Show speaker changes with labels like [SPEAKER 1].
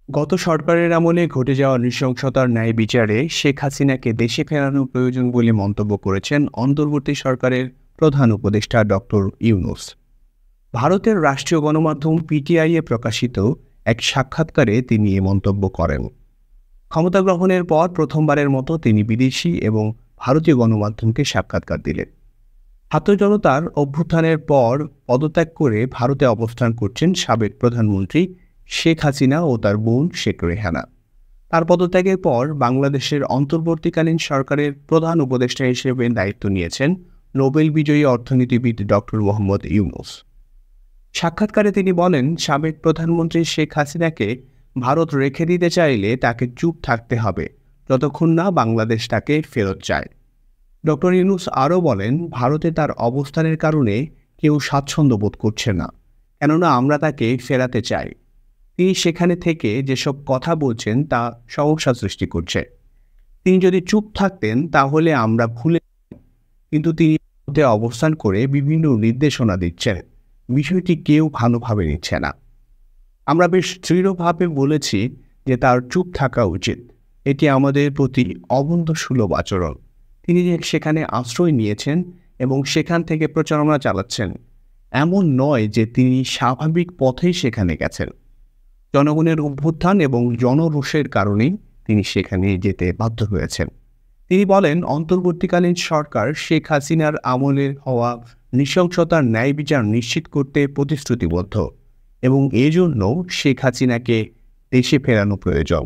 [SPEAKER 1] গত সরকারের আমলে ঘটে যাওয়া নৃশংসতার ন্যায় বিচারে শেখ হাসিনাকে দেশে ফেরানো প্রয়োজন বলে মন্তব্য করেছেন অন্তর্বর্তী সরকারের প্রধান উপদেষ্টা ডক্টর ইউনূস। ভারতের রাষ্ট্রীয় গণমাধ্যম পিটিআই-এ প্রকাশিত এক সাক্ষাৎকারে তিনি এ মন্তব্য করেন। ক্ষমতা গ্রহণের পর প্রথমবারের মতো তিনি বিদেশি এবং ভারতীয় গণমাধ্যমকে সাক্ষাৎকার দিলেন। ছাত্র জনতার অভ্যুত্থানের পর পদত্যাগ করে ভারতে অবস্থান করছেন সাবেক প্রধানমন্ত্রী শেখ হাসিনা ও তার বোন শেখ রেহানা। তার পদত্যাগের পর বাংলাদেশের অন্তর্বর্তীকালীন সরকারের প্রধান উপদেষ্টা হিসেবে দায়িত্ব নিয়েছেন নোবেল বিজয়ী অর্থনীতিবিদ ডক্টর মোহাম্মদ ইউনূস। সাক্ষাৎকারে তিনি বলেন, সাবেক প্রধানমন্ত্রী শেখ হাসিনাকে ভারত রেখে দিতে চাইলে তাকে চুপ থাকতে হবে যতক্ষণ না বাংলাদেশ তাকে ফেরত চায়। ডক্টর ইউনূস আরও বলেন, ভারতে তার অবস্থানের কারণে কেউ স্বাচ্ছন্দ্য বোধ করছে না, কেননা আমরা তাকে ফেরাতে চাই। তিনি সেখানে থেকে যেসব কথা বলছেন তা সমস্যা সৃষ্টি করছে। তিনি যদি চুপ থাকতেন তাহলে আমরা ভুলে, কিন্তু তিনি ভারতে অবস্থান করে বিভিন্ন নির্দেশনা দিচ্ছেন। বিষয়টি কেউ ভালোভাবে নিচ্ছে না। আমরা বেশ দৃঢ়ভাবে বলেছি যে তার চুপ থাকা উচিত। এটি আমাদের প্রতি অবন্ধসুলভ আচরণ। তিনি যে সেখানে আশ্রয় নিয়েছেন এবং সেখান থেকে প্রচারণা চালাচ্ছেন, এমন নয় যে তিনি স্বাভাবিক পথেই সেখানে গেছেন। জনগণের অভ্যুত্থান এবং জনরোষের কারণেই তিনি সেখানে যেতে বাধ্য হয়েছেন। তিনি বলেন, অন্তর্বর্তীকালীন সরকার শেখ হাসিনার আমলে হওয়া নৃশংসতার ন্যায় বিচার নিশ্চিত করতে প্রতিশ্রুতিবদ্ধ এবং এজন্য শেখ হাসিনাকে দেশে ফেরানো প্রয়োজন।